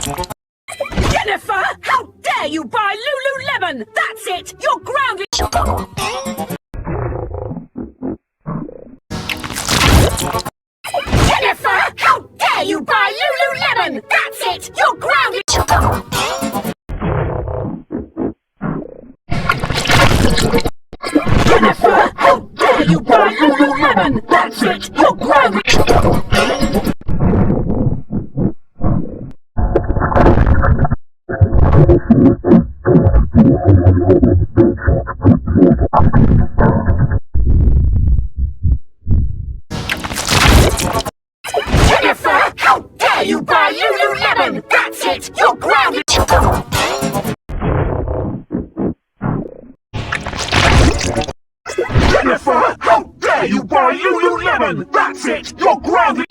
Jennifer, how dare you buy Lululemon? That's it! You're grounded! Jennifer, how dare you buy Lululemon? That's it! You're grounded! Jennifer, how dare you buy Lululemon? That's it! You're grounded! Jennifer, how dare you buy Lululemon? That's it! You're grounded! Jennifer, how dare you buy Lululemon? That's it! You're grounded!